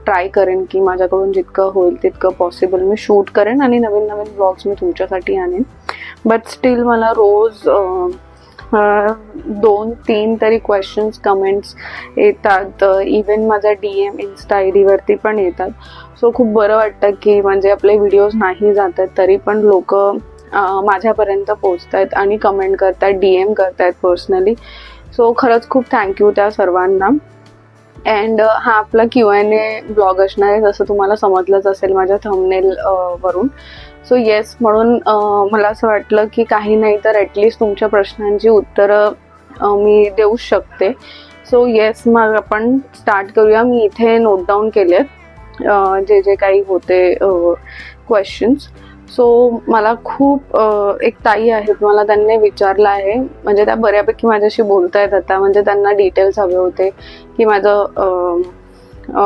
Try करेन की माझ्याकडून जितकं होईल तितकं पॉसिबल मी शूट करेन आणि नवीन नवीन ब्लॉग्स मी तुमच्यासाठी आणेन. बट स्टील मला रोज 2-3 तरी क्वेश्चन्स कमेंट्स येतात. इवन माझा DM इन्स्टा ID वरती पण येतात. सो खूप बरं वाटतं की म्हणजे आपले व्हिडिओज नाही जात आहेत तरी पण लोक माझ्यापर्यंत पोचतायत आणि कमेंट करतायत, DM करतायत पर्सनली. सो खरंच खूप थँक्यू त्या सर्वांना. अँड हा आपला Q&A ब्लॉग असणार आहे, जसं तुम्हाला समजलंच असेल माझ्या थंबनेल वरून. सो येस, म्हणून मला असं वाटलं की काही नाही तर ॲटलिस्ट तुमच्या प्रश्नांची उत्तरं मी देऊ शकते. सो येस, मग आपण स्टार्ट करूया. मी इथे नोट डाऊन केलेत जे जे काही होते क्वेश्चन्स. सो मला खूप एक ताई आहेत, मला त्यांनी विचारलं आहे, म्हणजे त्या बऱ्यापैकी माझ्याशी बोलतायत आता, म्हणजे त्यांना डिटेल्स हवे होते की माझं